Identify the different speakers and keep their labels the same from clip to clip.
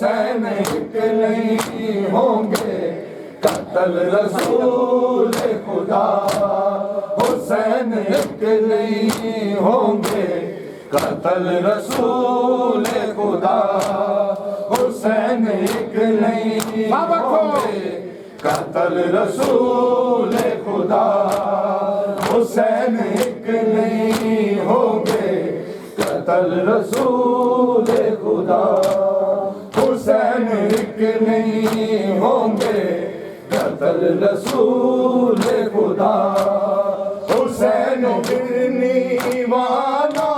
Speaker 1: हुसैन एक नहीं होंगे, कत्ल रसूल खुदा। हुसैन एक नहीं होंगे, कत्ल रसूल खुदा। हुसैन एक नहीं होंगे, कत्ल रसूल खुदा। हुसैन एक नहीं होंगे, कत्ल रसूल खुदा। हुसैन एक नहीं होंगे, कत्ल रसूल खुदा। हुसैन गिरनी वाला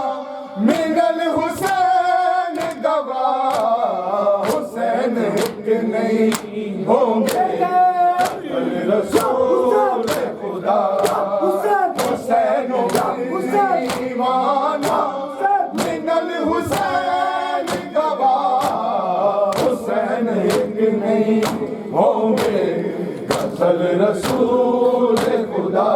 Speaker 1: मिगल हुसैन गवाह। हुसैन एक नहीं होंगे, कत्ल रसूल खुदा। हुसैन गिरनी वाला मिगल हुसैन गवाह। हुसैन एक नहीं होंगे, कत्ल रसूल खुदा।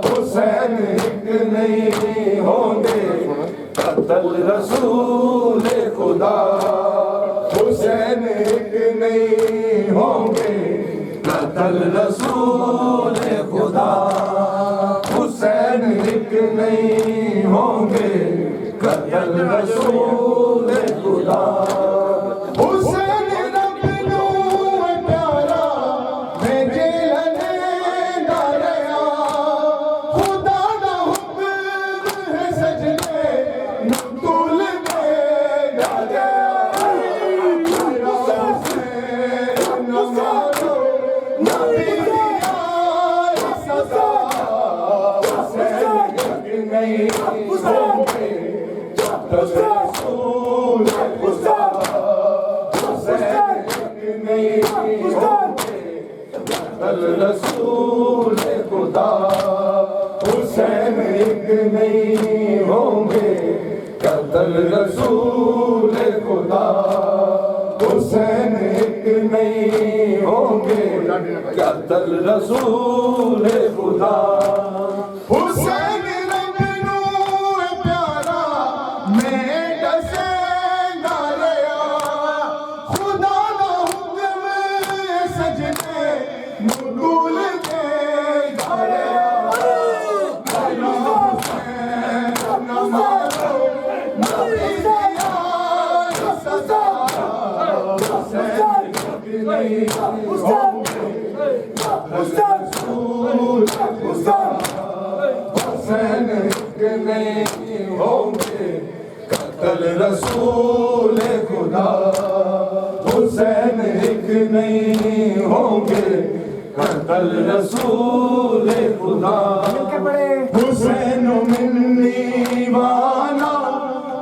Speaker 1: हुसैन एक नहीं होंगे, कत्ल रसूल खुदा। हुसैन एक नहीं होंगे, कत्ल रसूल खुदा। हुसैन एक नहीं होंगे, कत्ल रसूल खुदा। हुसैन रब नू प्यारा भेजे डालिया, खुदा दा हुक्म है सजने नूतुल में डालिया। हुसैन नमारो नबी दिया सदा। हुसैन एक नहीं होंगे, कत्ल रसूल खुदा। हुसैन एक नहीं होंगे, कत्ल रसूल खुदा। हुसैन एक नहीं होंगे, कत्ल रसूल खुदा। हुसैन एक नहीं होंगे, कत्ल रसूल खुदा। हुसैन रब नू प्यारा मैं डसे डालिया, खुदा दा हुक्म सजने नूतुल में डालिया। हुसैन नमारो नबी दिया सदा। हुसैन एक नहीं होंगे, रसूल खुदा। हुसैन एक नहीं होंगे, कत्ल रसूल खुदा। हुसैन एक नहीं होंगे, कत्ल रसूल खुदा। हुसैन मिलनी वाला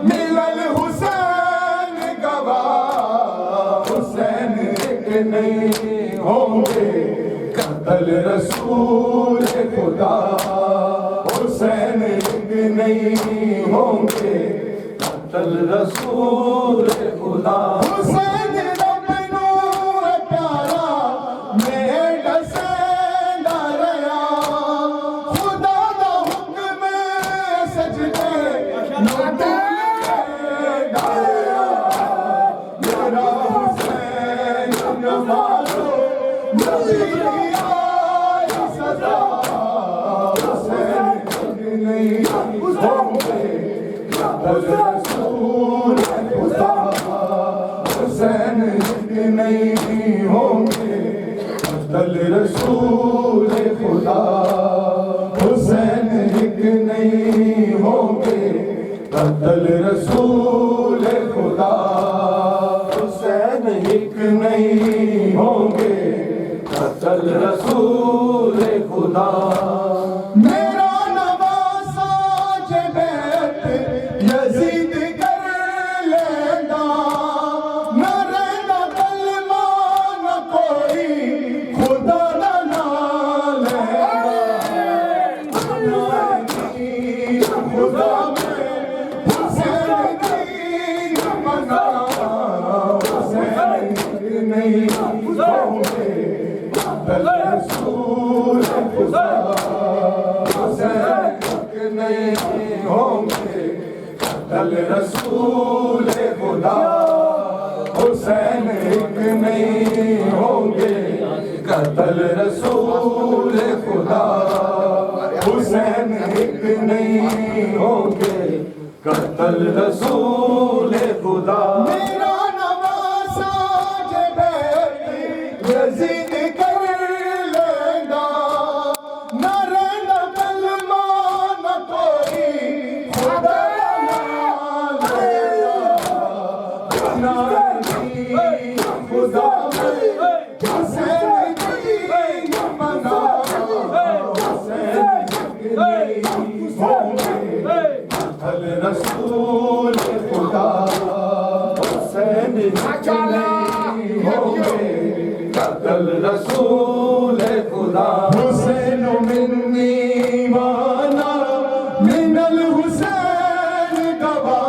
Speaker 1: मिलल हुसैन गवाह। हुसैन एक नहीं होंगे, कत्ल रसूल खुदा। हुसैन एक नहीं होंगे, कत्ल रसूल खुदा। हुसैन रब नू प्यारा मैं डसे डालिया, खुदा दा हुक्म सजने नूतुल में डालिया। मेरा हुसैन नमारो नबी दिया सदा। हुसैन एक नहीं होंगे, कत्ल रसूल खुदा। हुसैन एक नहीं होंगे, कत्ल रसूल खुदा। हुसैन एक नहीं होंगे, कत्ल रसूल खुदा। हुसैन एक नहीं होंगे, कत्ल रसूल खुदा। मेरा नवासा जबैत यजीद कर लेगा, न रहना कलमा न कोई खुदा ना लेगा। खुदा में हुसैन की मना। हुसैन नहीं होंगे, कत्ल रसूल खुदा। हुसैन नहीं होंगे, कत्ल रसूल खुदा। हुसैन कत्ल रसूल खुदा हुसैन एक नहीं होंगे कत्ल रसूल खुदा मेरा नवासा जब यजीद कर लेगा न रहना कलमा न कोई खुदा ना लेगा खुदा हुसैन की मना हुसैन कत्ल रसूल खुदा हुसैन होंगे कत्ल रसूल खुदा हुसैन मिन्नी वाना मिनल हुसैन गवा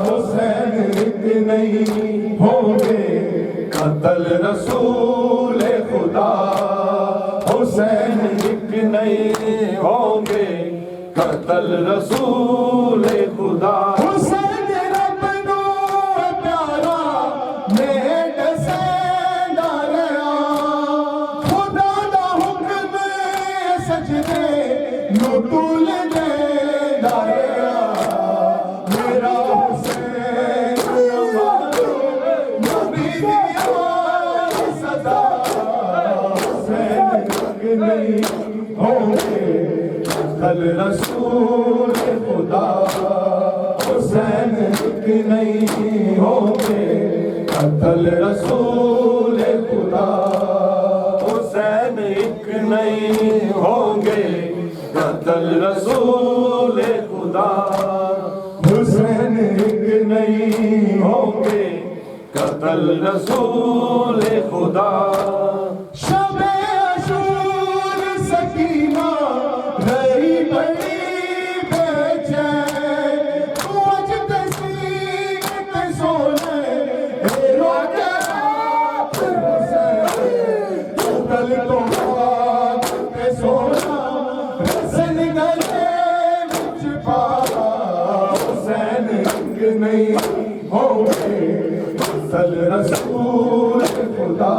Speaker 1: हुसैन एक नहीं होंगे कत्ल रसूल खुदा हुसैन एक नहीं होंगे कत्ल रसूल खुदा हुसैन रब नो प्यारा मेट से डरया खुदा दा हुक्म सजदे नु तुल दे डरया मेरा हुसैन नबी दिया सदा हुसैन नहीं होंगे कत्ल रसूल खुदा हुसैन एक नहीं होंगे कत्ल रसूल खुदा हुसैन एक नहीं होंगे कत्ल रसूल खुदा हुसैन एक नहीं होंगे कत्ल रसूल खुदा शबे अशूर सकीना रही बड़ी बेचैन तू अज तस्वीर ते सोने रोके रात हुसैन तू कल तो रात ते सोना रसन गले विच पाया हुसैन एक नहीं होंगे कत्ल रसूल खुदा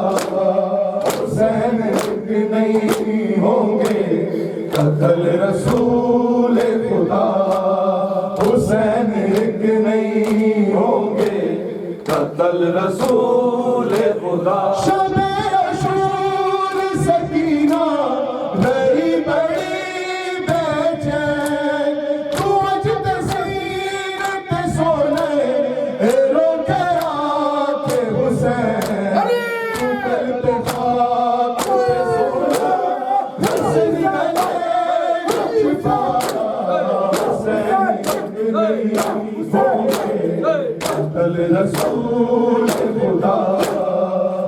Speaker 1: हुसैन एक नहीं होंगे कत्ल रसूल खुदा हुसैन एक नहीं होंगे कत्ल रसूल खुदा शबे अशूर सकीना रही बड़ी बेचैन तू अज तस्वीर ते सोने रोके रात हुसैन तू कल तो खाक ते सोना रसन गले विच पाया हुसैन एक नहीं होंगे कत्ल रसूल खुदा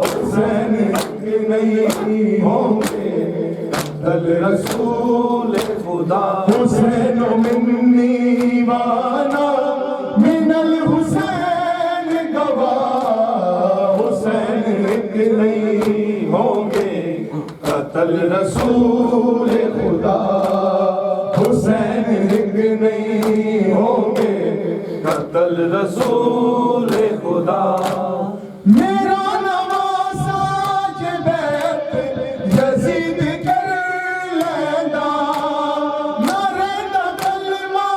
Speaker 1: हुसैन एक नहीं होंगे कत्ल रसूल खुदा हुसैन मिन्नी वाना मिनल हुसैन गवा हुसैन एक नहीं होंगे कत्ल रसूल खुदा हुसैन एक नहीं होंगे कत्ल रसूल खुदा मेरा नवासा जब यजीद कर लेगा न रहना कलमा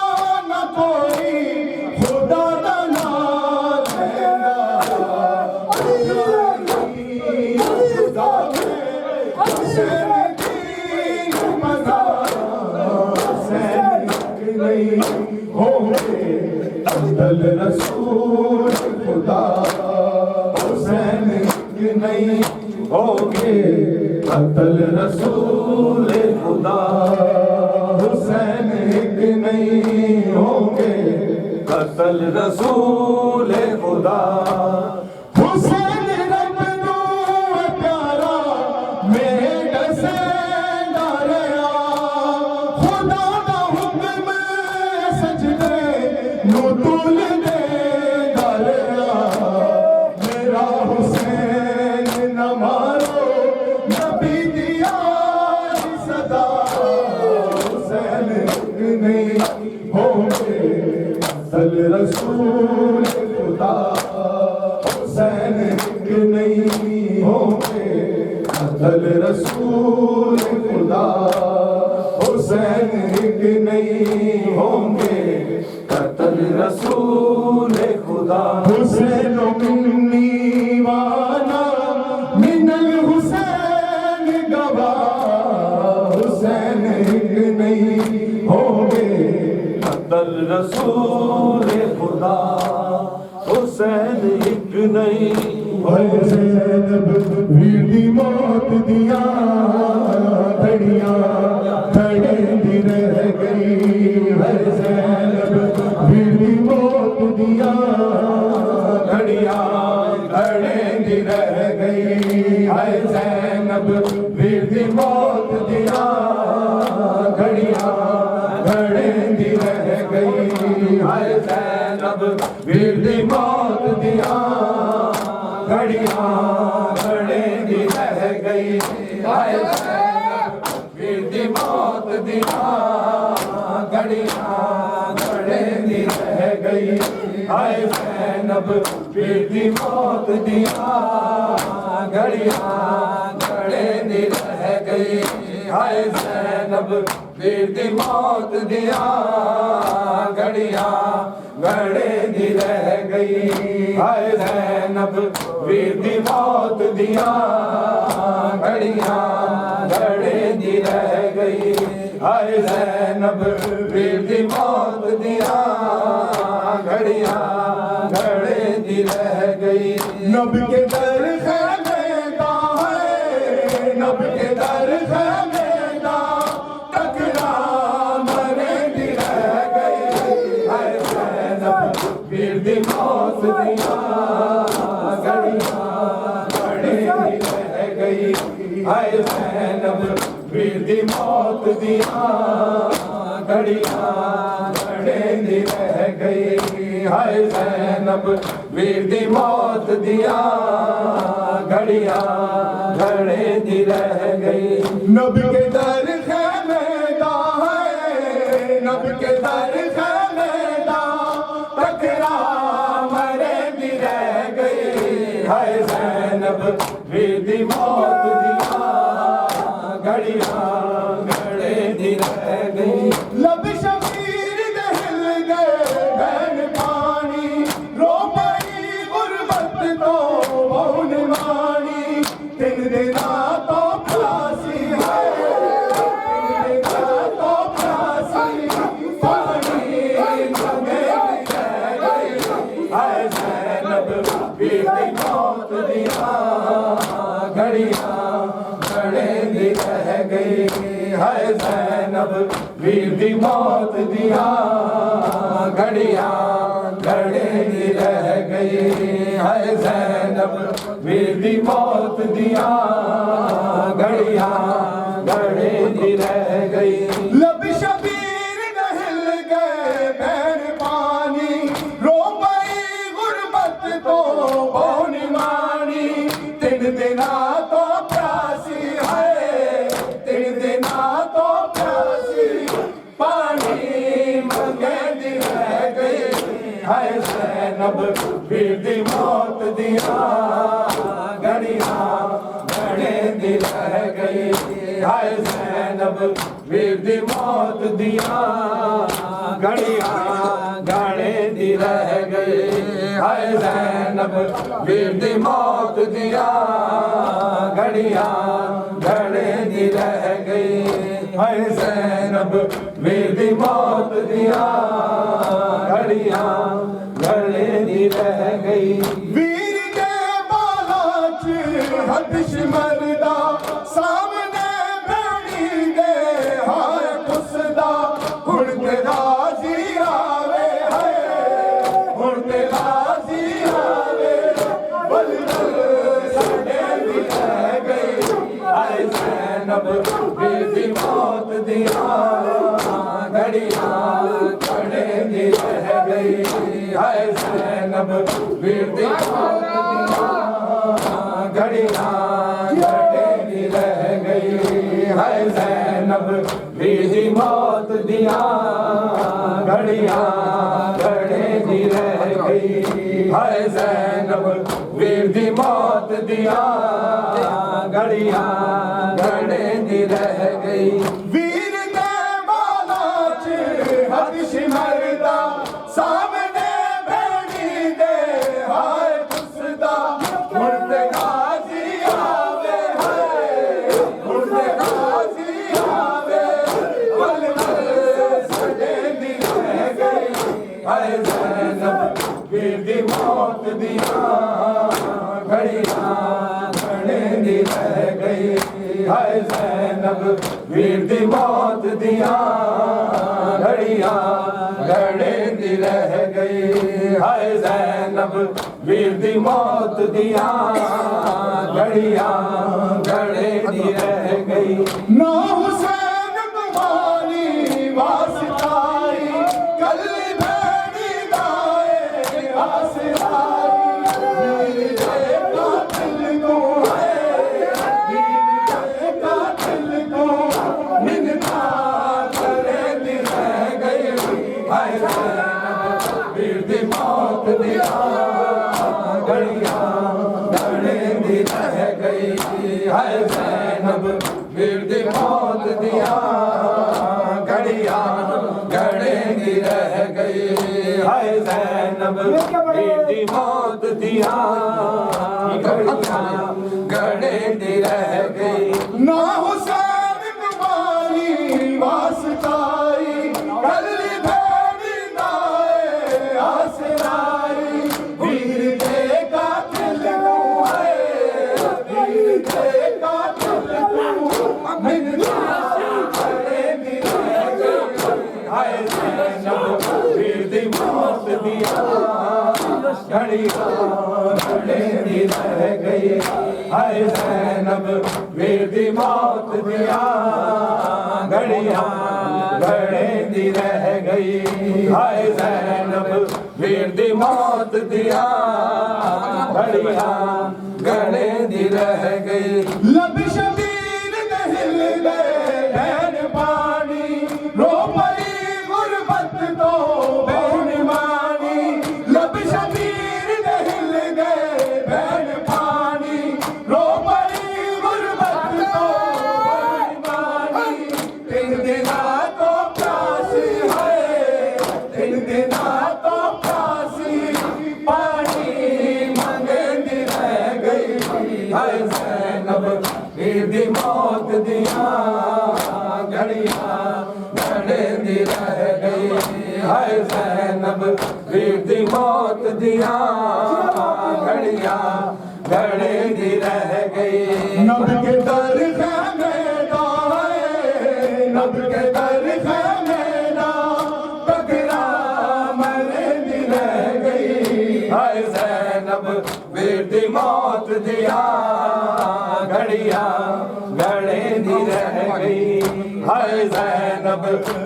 Speaker 1: न कोई खुदा दा नाम लेगा खुदा हुसैन की मना हुसैन एक नहीं होंगे कत्ल रसूल खुदा हुसैन एक नहीं होंगे कत्ल रसूल खुदा हुसैन एक नहीं होंगे कत्ल रसूल खुदा हुसैन रब नो प्यारा मेट से डरया खुदा दा हुक्म सजदे नु तुल दे डरया मेरा हुसैन न मारो नबी दिया सदा हुसैन एक नहीं होंगे कत्ल रसूल खुदा हुसैन एक नहीं होंगे कत्ल रसूल खुदा हुसैन एक नहीं होंगे कत्ल रसूल खुदा हुसैन मिन्नी वाला मिनल हुसैन गवा हुसैन एक नहीं होंगे कत्ल रसूल खुदा हुसैन एक नहीं ज़ैनब वीर दी मौत दिया घड़ियां घड़ेंदी रह गई है ज़ैनब वीर दी मौत दिया घड़ियां घड़ेंदी रह गई है ज़ैनब वीर दी मौत दिया घड़ियां घड़ेंदी रह गई है ज़ैनब वीर दी मौत दिया घड़ियां घड़ेंदी रह गई हाय ज़ैनब वीर दी मौत दिया घड़ियां घड़ेंदी रह गई हाय ज़ैनब वीर दी मौत दिया घड़ियां घड़ेंदी रह गई हाय ज़ैनब वीर दी मौत दिया घड़ियां घड़ेंदी रह गई हाय ज़ैनब वीर दी मौत दिया घड़ियां घड़ेंदी रह गई हाय ज़ैनब वीर दी मौत दिया घड़ियां घड़ेंदी रह गई नब के दर खैमेदा है नब के दर खैमेदा टकरा मरेंदी रह गई हाय ज़ैनब वीर दी मौत दिया हाय ज़ैनब वीर दी मौत दिया घड़ियां घड़ेंदी रह गई हाय ज़ैनब वीर दी मौत दिया घड़ियां घड़ेंदी रह गई नब के दर खैमेदा है नब के दर खैमेदा टकरा मरेंदी रह गई हाय ज़ैनब वीर दी मौत दिया घड़ियां घड़ेंदी रह गई लब शबीर दे हिल गए बहन पानी रो पई गुरबत तो बहुन मानी तीन दिना तो प्यासी है तीन दिना तो प्यासी पानी घड़ेंदी रह गई हाय ज़ैनब वीर दी मौत दिया घड़ियां घड़ेंदी रह गई हाय ज़ैनब वीर दी मौत दिया घड़ियां घड़ेंदी रह गई हाय ज़ैनब वीर दी मौत दिया घड़ियां घड़ेंदी रह गई लब शबीर न हिल गए बहन पानी रो पई गुरबत तो बहुन मानी तीन दिना तो प्यासी है तीन दिना तो प्यासी पानी मंगेंदी रह गई हाय ज़ैनब वीर दी मौत दिया घड़ियां घड़ेंदी रह गई हाय ज़ैनब वीर दी मौत दिया घड़ियां घड़ेंदी रह गई हाय ज़ैनब वीर दी मौत दिया घड़ियां घड़ेंदी रह गई हाय ज़ैनब वीर दी मौत दिया घड़ियां घड़ेंदी रह गई वीर के बाला च हदिश मरदा सामने बैठी गए हाय खुसदा हुण ते राज़ी आवे हाय हुण ते राज़ी आवे बलबल सड़ेंदी रह गई हाय ज़ैनब वीर दी मौत दिया घड़ियां घड़ेंदी रह गई हाय ज़ैनब वीर दी मौत दिया घड़ियां घड़ेंदी रह गई हाय ज़ैनब वीर दी मौत दिया घड़ियां घड़ेंदी दी रह गई हाय ज़ैनब वीर दी मौत दिया घड़ियां घड़े दी रह गई वीर दे माला च हद शिमरदा सामने भेड़ी दे हाय खुसदा मुर्दे गाजी आवे हाय मुर्दे गाजी आवे वल सजे दी रह गई हाय ज़ैनब वीर दी मौत दिया घड़ियां घड़े दी रह गई हाय ज़ैनब वीर दी मौत दिया घड़ियां घड़े दी रह गई हाय ज़ैनब वीर दी मौत दिया घड़ियां घड़े दी रह गई ना हुसैन तुम्हारी वास्ताई कल्ली भेड़ी दाए आसराई वीर दे कातिल को है वीर दे कातिल को मिन्नता करे दी रह गई हाय ज़ैनब वीर दी मौत दिया घड़ियां घड़े दी रह गई हाय ज़ैनब वीर दी मौत दिया घड़ियां घड़े दी रह गई हाय ज़ैनब वीर दी मौत दिया घड़ियां घड़े दी रह गई ना हुसैन तुम्हारी वास्ताई कल्ली भेड़ी दाए आसराई वीर दे कातिल को है वीर दे कातिल को मिन्नता करे दी रह गई हाय ज़ैनब वीर दी मौत दिया घड़ियां घड़े दी रह गई हाय ज़ैनब वीर दी मौत दिया घड़ियां घड़े दी रह गई हाय ज़ैनब वीर दी मौत दिया घड़ियां घड़े दी रह गई लब शबीर दे हिल गए नैन पानी रो पड़ी गुरबत तो बैन मानी लब शबीर दे हिल गए बैन पानी रो पड़ी गुरबत तो बैन मानी तीन दिना तो प्यासी है तीन दिना तो प्यासी पानी मंगे दी रह गई हाय ज़ैनब वीर दी मौत दिया घड़ियां घड़े दी रह गई हाय ज़ैनब वीर दी मौत दिया घड़ियां घड़े दी रह गई नब के दर खैमेदा है नब के दर खैमेदा बकरा मरे दी रह गई हाय ज़ैनब वीर दी मौत दिया घड़ियां घड़े दी रह गई हाय ज़ैनब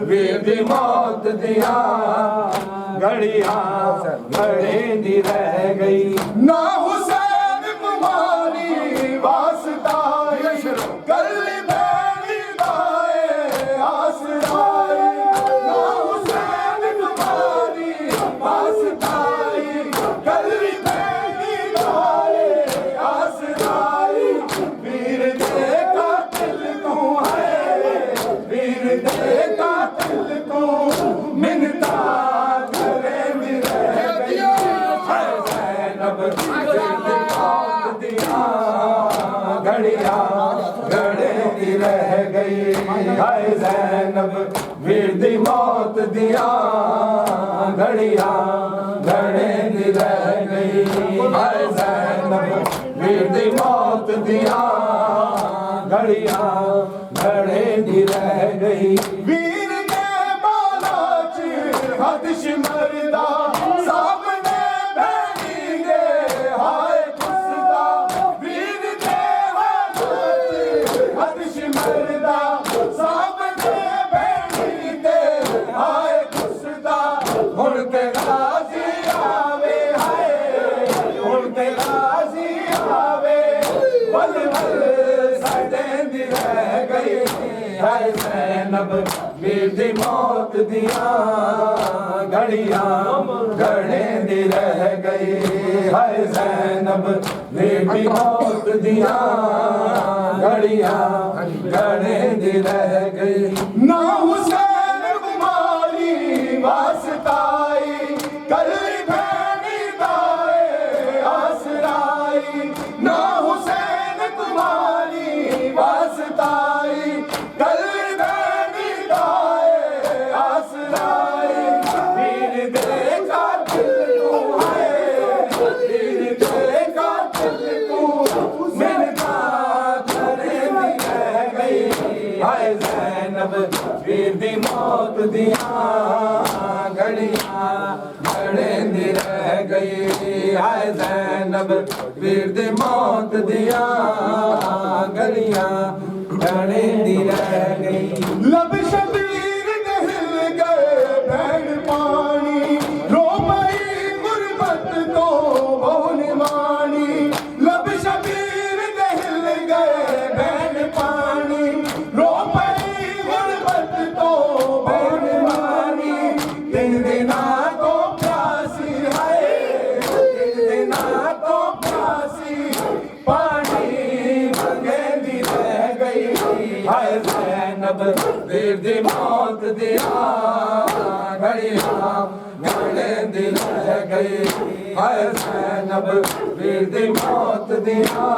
Speaker 1: वीर दी मौत दिया घड़ियां घड़े दी रह गई ना हुसैन तुम्हारी वास्ताई कल्ली भेड़ी दाए आसराई ना हुसैन तुम्हारी वास्ताई कल्ली भेड़ी दाए आसराई वीर दे कातिल को है वीर दे कातिल को मिन्नता करे दी रह गई हाय ज़ैनब वीर दी मौत दिया घड़ियां घड़े दी रह गई हाय ज़ैनब वीर दी मौत दिया घड़ियां घड़े दी रह गई हाय ज़ैनब वीर दी मौत दिया घड़ियां घड़े दी रह गई वीर दे माला च हद शिमरदा सामने भेड़ी दे हाय खुसदा वीर दे माला च हद शिमरदा सामने भेड़ी दे हाय खुसदा हुण ते गाजी आवे हाय हुण ते गाजी आवे वल वल सजे दी रह गई हाय ज़ैनब वीर दी मौत दियां घड़ियां गणे दी रह गई हाय ज़ैनब वीर दी मौत दियां घड़ियां गणे दी रह गई ना हुसैन कुमारी वास्ताई कली भैनी दाए आसराई ना हुसैन कुमारी वास्ताई कली भैनी दाए आसराई वीर दे कातिल तू है वीर दे कातिल तू मिन्नता करे दी रह गई हाय ज़ैनब वीर दी मौत दियां घड़ियां गणे दी रह गई हाय ज़ैनब वीर दी मौत दियां घड़ियां गणे दी रह गई लब शबीर दे हिल गए भैन पानी रो पई गुरबत तो बहु निमानी लब शबीर दे हिल गए भैन पानी रो पई गुरबत तो बहु निमानी तीन दिना तो प्यासी है तीन दिना तो प्यासी पानी मंगे दी रह गई हाय ज़ैनब वीर दी मौत दियां घड़ियां गणे दी रह गई हाय ज़ैनब वीर दी मौत दियां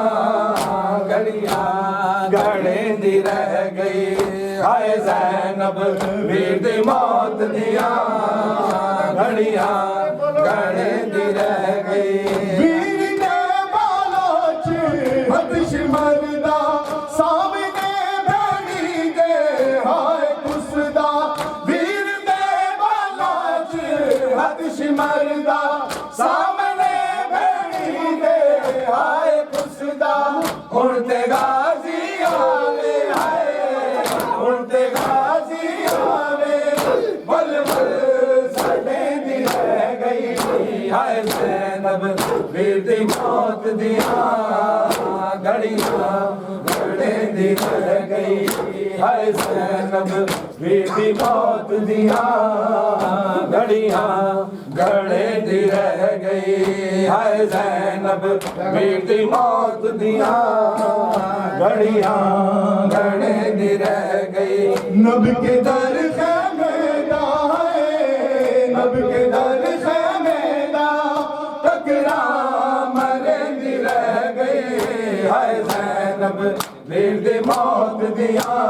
Speaker 1: घड़ियां गणे दी रह गई हाय ज़ैनब वीर दी मौत दियां घड़ियां गणे दी रह गई वीर दे बालों च हबश मरदा सामने भैनी दे हाय कुसदा वीर दे बालों च हबश मरदा सामने भैनी दे हाय कुसदा हुण ते गाजी आवे हाय हुण ते गाजी आवे बल बल साडे दी रह गई हाय ज़ैनब वीर दी मौत दियां घड़ियां गणे दी रह गई हाय ज़ैनब वीर दी मौत दियां घड़ियां गणे दी रह गई हाय ज़ैनब वीर दी मौत दियां घड़ियां गणे दी रह गई नब के दर खैमेदा है नब के दर खैमेदा टकरा मरे दी रह गई हाय ज़ैनब वीर दी मौत दियां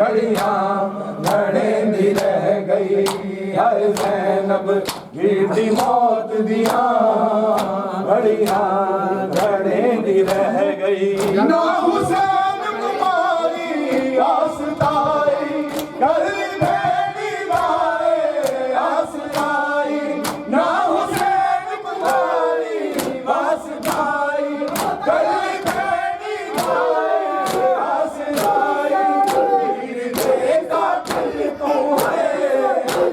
Speaker 1: घड़ियां गणे दी रह गई हाय ज़ैनब वीर दी मौत दियां घड़ियां गणे दी रह गई ना हुसैन कुमारी आसताई कली भैनी दाए आसराई ना हुसैन कुमारी वास्ताई कली भैनी दाए आसराई वीर दे कातिल तू है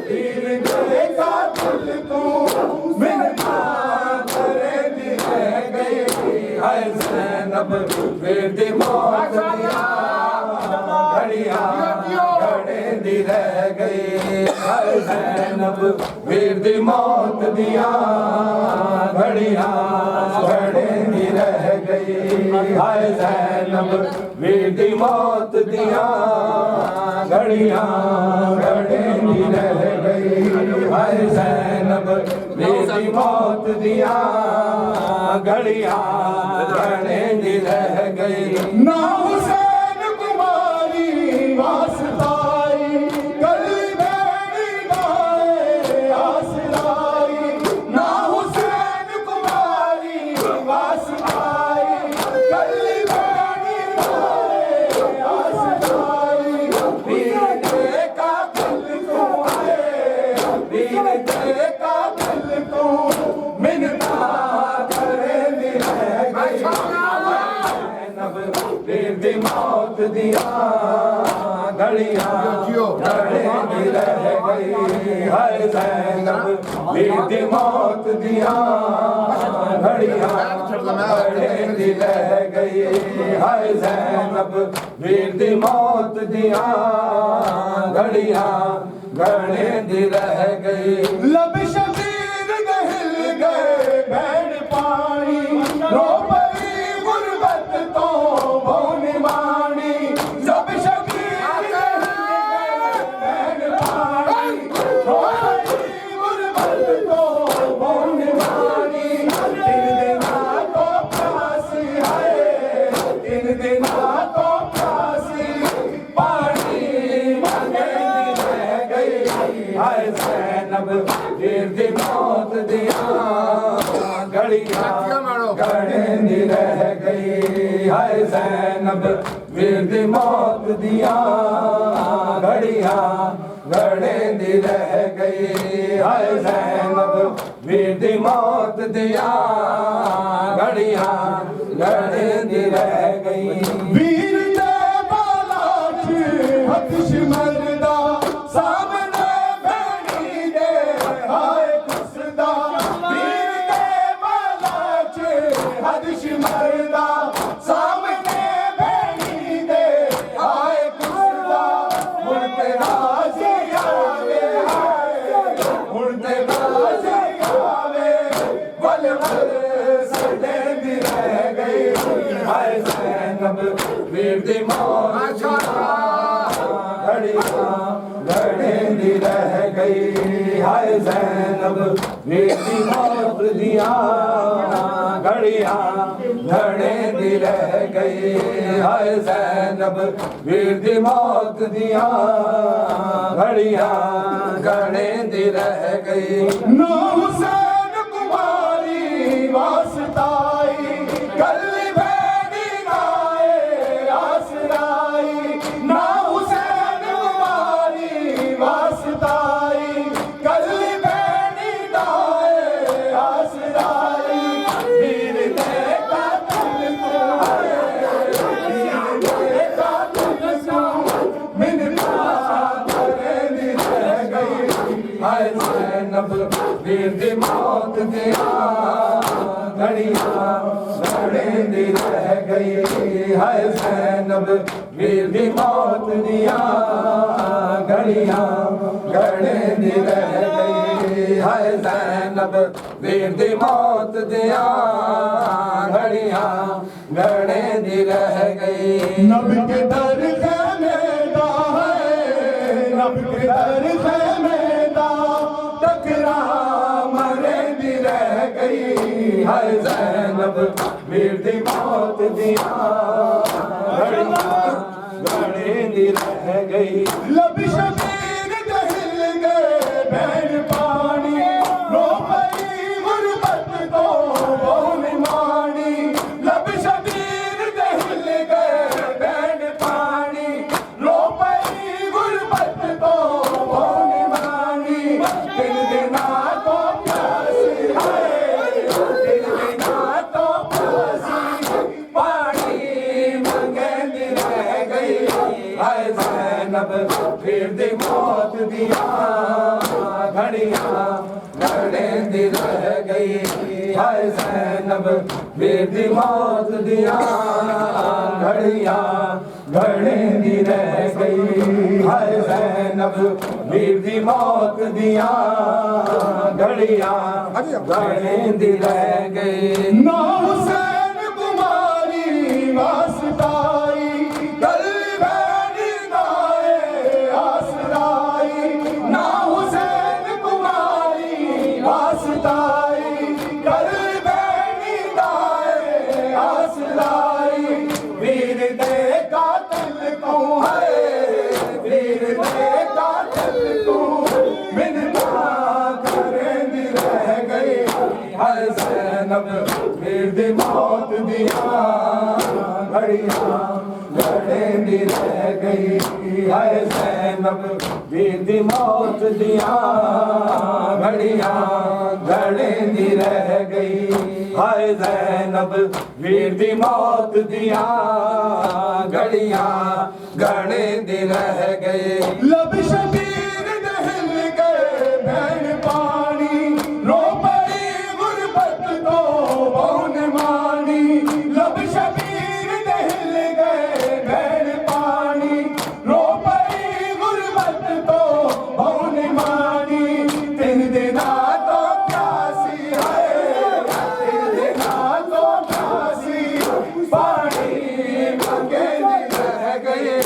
Speaker 1: वीर दे कातिल तू मिन्नता करे दी रह गई हाय ज़ैनब वीर दी मौत दियां घड़ियां गणे दी रह गई हाय ज़ैनब वीर दी मौत दियां घड़ियां गणे दी रह गई हाय ज़ैनब वीर दी मौत दियां घड़ियां गणे दी रह गई हाय ज़ैनब वीर दी मौत दियां घड़ियां गणे दी रह गई ना हुसैन कुमारी वास्ताई कली भैनी दाए आसराई ना हुसैन कुमारी वास्ताई कली भैनी दाए आसराई वीर दे कातिल तू है वीर दे कातिल तू मिन्नता करे दी रह गई ज़ैनब वीर दी मौत दिया घड़ियां घड़े दी रह गई हाय ज़ैनब वीर दी मौत दिया घड़ियां घड़े दी रह गई हाय ज़ैनब वीर दी मौत दिया घड़ियां घड़े दी रह गई लब शबीर हिल गए बैन पानी रो पई गुरबत तो भोनी मानी लब शबीर हिल गए बैन पानी रो पई गुरबत तो भोनी मानी तीन दिना तो प्यासी है तीन दिना तो प्यासी पानी मांगे हाय ज़ैनब वीर दी मौत दिया घड़ियां घड़े दी रह गई हाय ज़ैनब वीर दी मौत दिया घड़ियां घड़े दी रह गई हाय ज़ैनब वीर दी मौत दिया घड़ियां घड़े दी रह गई वीर दे बालाच हथिश मरदा सामने बैणी दे हाय खुसदा वीर दे बालाच हथिश मरदा सामने बैणी दे हाय खुसदा हुण ते राज़ी आवे हुण ते राज़ी आवे वल वल सदे दी रह गई हाय ज़ैनब वीर दी मौत घड़ियां घड़े दी रह गई हाय ज़ैनब वीर दी मौत दिया घड़ियां घड़े दी रह गई हाय ज़ैनब वीर दी मौत दिया घड़ियां घड़े दी रह गई ना हुसैन कुमारी वास्ताई कल भैनी नाए आसराई ना हुसैन कुमारी वास्ताई कल भैनी नाए आसराई वीर दे कातिल को वीर दे कातिल को मिन्नता करे दी रह गई हाय ज़ैनब वीर दी मौत दिया घड़ियां घड़े दी रह गई हाय ज़ैनब वीर दी मौत दिया घड़ियां घड़े दी रह गई हाय ज़ैनब वीर दी मौत दिया घड़ियां घड़े दी रह गई नबी के दर ख़ैमे दा है नबी के दर ख़ैमे दा टकरा मरे दी रह गई हाय ज़ैनब वीर दी मौत दिया घड़ियां घड़े दी रह गई लब शबीर हिल गए बैन पानी रो पई गुरबत तो भोनी मानी लब शबीर हिल गए बैन पानी रो पई गुरबत तो भोनी मानी तीन दिना तो प्यासी है तीन दिना तो प्यासी पानी मांगे दी रह गई हाय ज़ैनब वीर दी मौत दिया घड़ियां घड़े दी रह गई हाय ज़ैनब वीर दी मौत दिया घड़ियां घड़े दी रह गई हाय ज़ैनब वीर दी मौत दिया घड़ियां घड़े दी रह गई ना हुसैन कुमारी वास्ताई कल भैनी नाए आसराई ना हुसैन कुमारी वास्ताई कल भैनी नाए आसराई वीर दे कातिल को है वीर दे कातिल को मिन्नता करे दी रह गई हाय ज़ैनब वीर दी मौत दिया घड़ियां लड़ेंदी रह गई है ज़ैनब वीर दी मौत दियां घड़ियां लड़ेंदी रह गई है ज़ैनब वीर दी मौत दियां घड़ियां लड़ेंदी रह गई लब शबीर दे हिल गए भैन पानी रो पड़ी गुरबत तो बहुन मानी लब शबीर दे हिल गए भैन पानी रो पड़ी गुरबत तो बहुन मानी तीन दिना तो प्यासी है तीन दिना तो प्यासी पानी मंगे रह गए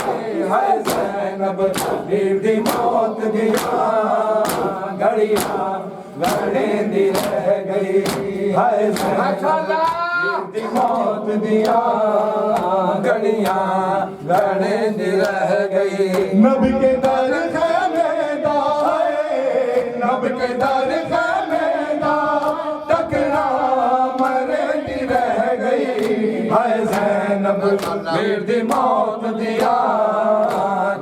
Speaker 1: है ज़ैनब वीर दी मौत दियां घड़ियां लड़ेंदी रह गई है ज़ैनब वीर दी मौत दियां घड़ियां लड़ेंदी रह गई नबी के दर खैमेदा है नबी के दर खैमेदा टकरा मरेंदी रह गई है ज़ैनब वीर दी मौत दियां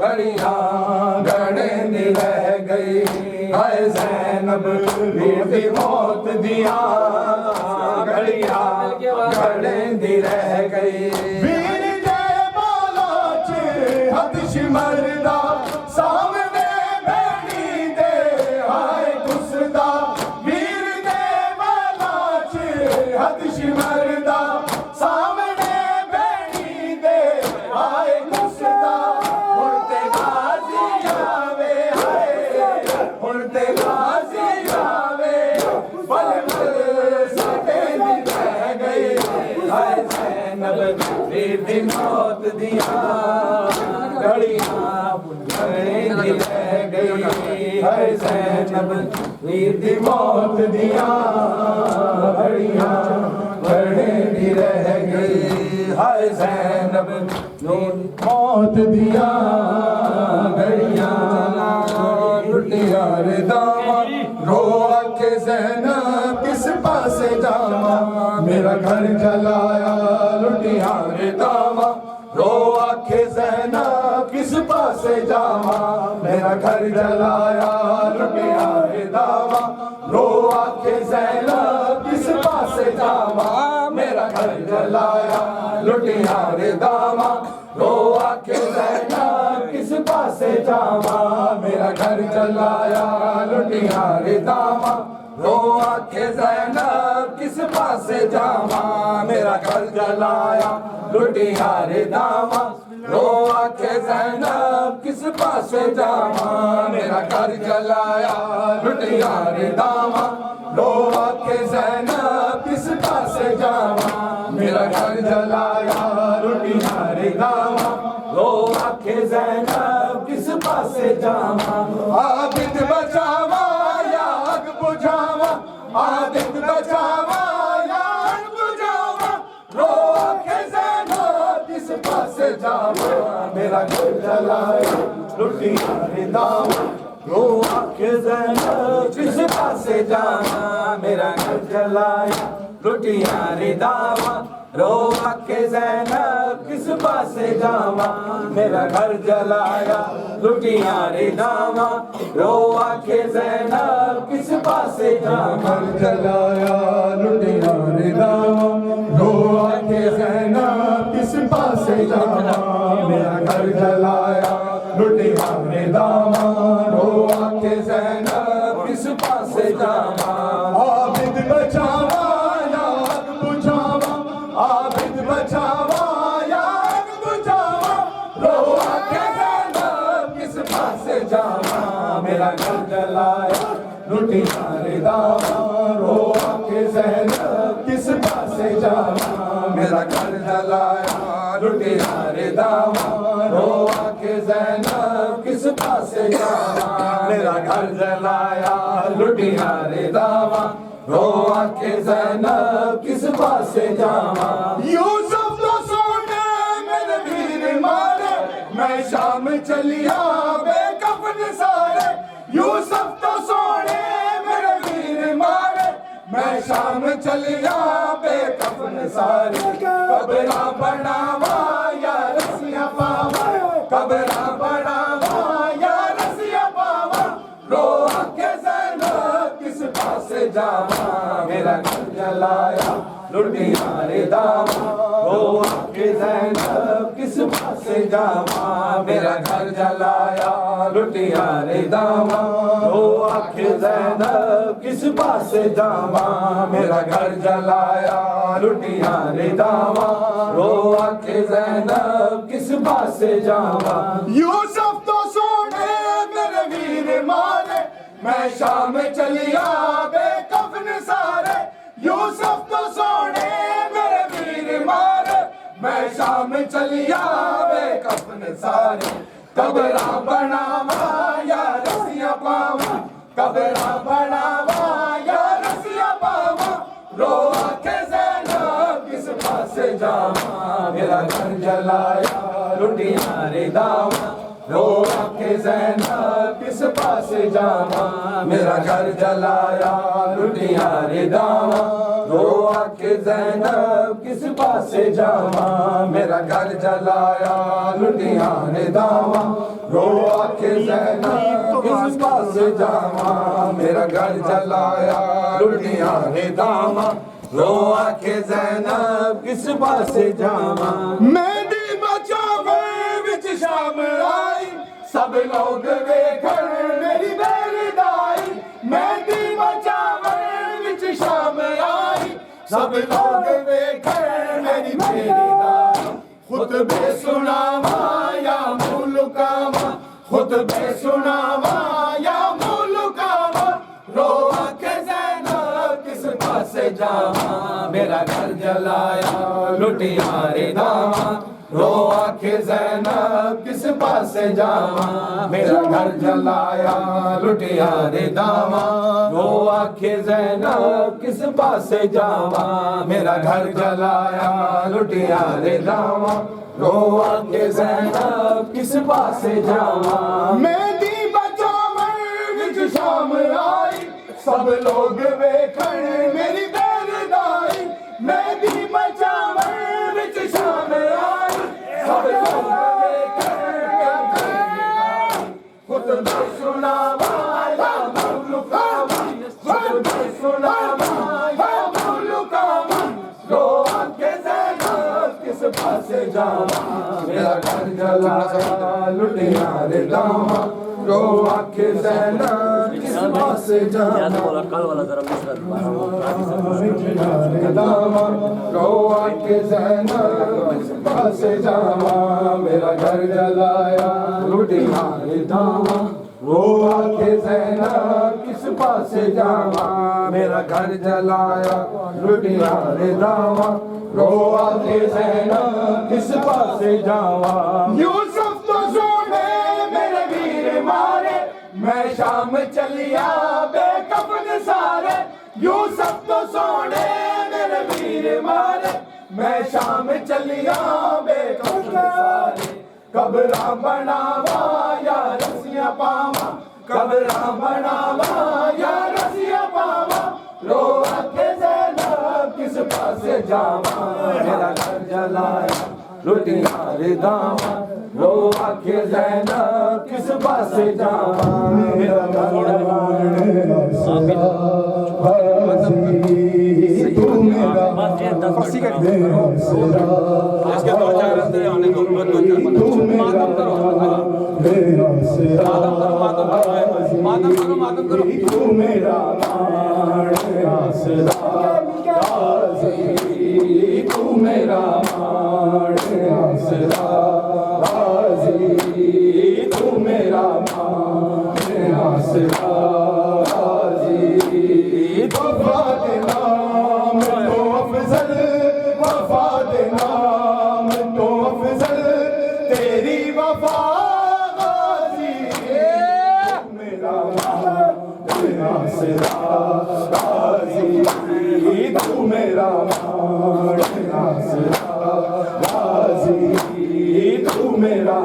Speaker 1: घड़ियां लड़ेंदी रह गई है ज़ैनब वीर दी मौत दियां घड़ियां लड़ेंदी रह गई वीर जय बोला च हद शिमरदा सामने बैठी दे हाय कुसदा वीर जय बोला च हद शिमरदा सामने बैठी दे हाय कुसदा उड़ते गाजी आवे हाय उड़ते गाजी आवे पल पल सटे रह गए हाय ज़ैनब वीर दी मौत दियां घड़ियां लड़ेंदी रह गई है ज़ैनब वीर दी मौत दियां घड़ियां लड़ेंदी रह गई है ज़ैनब मौत दियां घड़ियां लुटिया रे दामा रो आखे ज़ैनब किस पासे जावा मेरा घर जलाया लुटिया रे दामा रो आखे ज़ैनब किस पासे जावा मेरा घर जलाया लुटिया रे दामा रो आखे ज़ैनब किस पासे जावा मेरा घर जलाया लुटिया रे दामा रो आखे ज़ैनब किस पासे जावा मेरा घर जलाया लुटिया रे दामा रो आखे ज़ैनब किस पासे जावा मेरा घर जलाया लुटिया रे दामा रो आखे ज़ैनब किस पासे जावा मेरा घर जलाया लुटिया रे दामा रो आखे ज़ैनब किस पासे जावा मेरा घर जलाया लुटिया रे दामा रो आखे ज़ैनब किस पासे जावा आबिद बचावा या आग बुझावा आबिद बचावा या आग बुझावा रो आखे ज़ैनब किस पासे जावा मेरा घर जलाया लुटिया रे दामा रो आखे ज़ैनब किस पासे जावा मेरा घर जलाया लुटिया रे दामा रो आखे ज़ैनब किस पासे जावा मेरा घर जलाया लुटिया रे दामा रो आखे ज़ैनब किस पासे जावा घर जलाया लुटिया रे दामा रो आखे ज़ैनब किस पासे जावा मेरा घर जलाया लुटिया रे दामा रो आखे ज़ैनब किस पासे जावा आबिद बचावा याद बुझावा आबिद बचावा याद बुझावा रो आखे ज़ैनब किस पासे जावा मेरा घर जलाया लुटिया रे दामा रो आखे ज़ैनब किस पासे जावा मेरा घर जलाया लुटिया रे दामा रो आखे ज़ैनब किस पासे जावा मेरा घर जलाया लुटिया रे दामा रो आखे ज़ैनब किस पासे जावा यूसुफ तो सोने मेरे वीर मारे मैं शाम चलिया बेकफन सारे यूसुफ तो सोने मेरे वीर मारे मैं शाम चलिया बेकफन सारे कबरा बनावा या रस्सियां मेरा घर जलाया लुटिया रे दामा रो आके ज़ैनब किस पासे जावा मेरा घर जलाया लुटिया रे दामा रो आके ज़ैनब किस पासे जावा मेरा घर जलाया लुटिया रे दामा रो आके ज़ैनब किस पासे जावा यूसुफ तो सोने मेरे वीर मारे मैं शाम चलिया बेकफन सारे यूसुफ तो सोने मेरे वीर मारे मैं शाम चलिया बेकफन सारे कबरा बनावा या रसिया पावा कबरा बनावा या रसिया पावा रो आके ज़ैनब किस पासे जावा मेरा घर जलाया लुटिया रे दामा रो आके ज़ैनब किस पासे जावा मेरा घर जलाया लुटिया रे दामा रो आके ज़ैनब किस पासे जावा मेरा घर जलाया लुटिया रे दामा रो आके ज़ैनब किस पासे जावा मेरा घर जलाया लुटिया रे दामा रो आके ज़ैनब किस पासे जावा मेरी बचावे विच शाम आई सब लोग वेखण मेरी बेरदाई मेरी बचावे विच शाम आई सब लोग वेखण मेरी बेरदाई खुतबे सुनावा या मुल्कावा खुतबे सुनावा या मुल्कावा रो आके ज़ैनब किस पासे जावा मेरा घर जलाया लुटिया रे दामा रो आके ज़ैनब किस पासे जावा मेरा घर जलाया लुटिया रे दामा रो आके ज़ैनब किस पासे जावा मेरा घर जलाया लुटिया रे दामा रो आके ज़ैनब किस पासे जावा मेरी बचावन विच शाम आई सब लोग वेखण मेरी बेरदाई मेरी बचावन विच शाम आई सब लोग वेखण खुतबे सुनावा या मुल्कावा खुतबे सुनावा या मुल्कावा रो आके ज़ैनब किस पासे जावा मेरा घर जलाया लुटिया रे दामा रो आके ज़ैनब किस पासे जावा दामा रो आके ज़ैनब किस पासे जावा मेरा घर जलाया लुटिया रे दामा रो आके ज़ैनब किस पासे जावा मेरा घर जलाया लुटिया रे दामा रो आके ज़ैनब किस पासे जावा यूसुफ तो सोने मेरे वीर मारे मैं शाम चलिया बेकफन सारे यूसुफ तो सोने मेरे वीर मारे मैं शाम चलिया बेकफन सारे कबरा बनावा या रसिया पावा कबरा बनावा या रसिया पावा रो आके ज़ैनब किस पासे जावा मेरा घर जलाया लुटिया रे दामा रो आके ज़ैनब किस पासे जावा मेरा घर तू मेरा तू मेरा वफा दे नाम तो अफजल वफा दे नाम तो अफजल तेरी वफा गाजी मेरा गाजी तू मेरा गाजी तू मेरा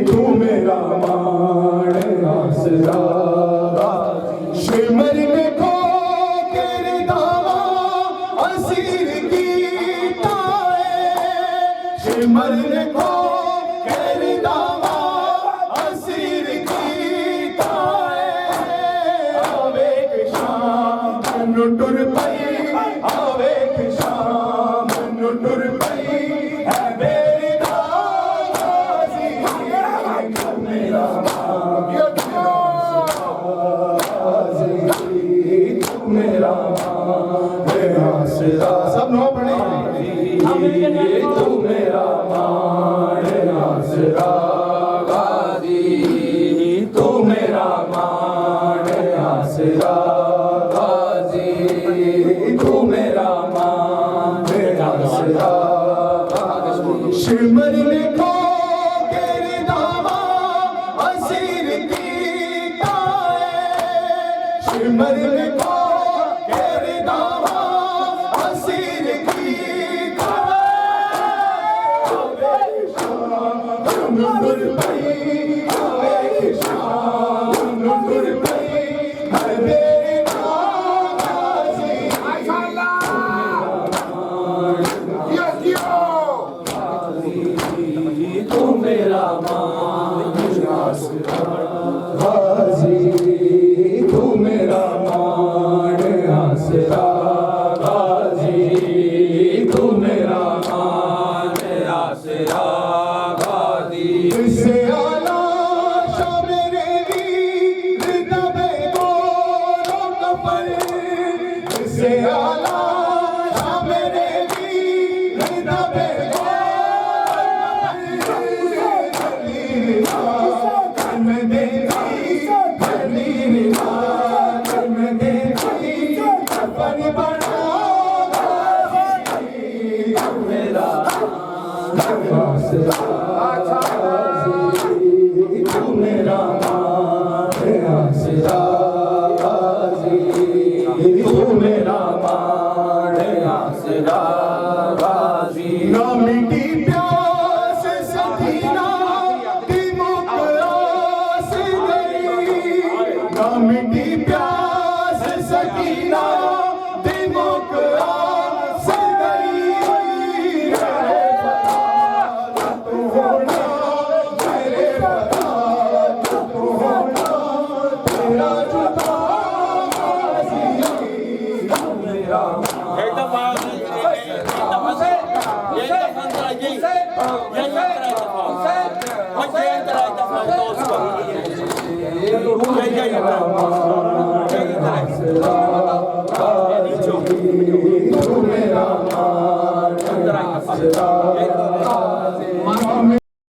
Speaker 1: तू मेरा शिमर में खो तेरे दावा असीर की ताए शिमर में खो तेरे दावा असीर की ताए टुर पई आवे शाम मैनू टुर पई है मेरी गाजी तू मेरा तू मेरा सब नो पढ़े तू मेरा मान आसरा गाजी तू मेरा मान आसरा गाजी तू मेरा मान आसरा शिमर लिखो किरदावा असीर की ताए शिमर लिखो किरदावा असीर की नूर पई आवे शाम नूर पई हर मेरे गाजी तू मेरा मान गाजी तू मेरा मान आसरा गाजी तू मेरा मान आसरा से आला शाम मेरी दबे गोरों कफर से आला शाम मेरी दबे कर्म देती कर्म देती अपनी बना मेरा तू मेरा मान आसरा गाजी तू मेरा मान आसरा गाजी ना मिटी प्यास सकीना की मुकरास गई ना मिटी प्यास सकीना की मुकरास गई तू होना मेरे पता तू होना तेरा जुदा मेरा
Speaker 2: एक दफा से
Speaker 1: मेरा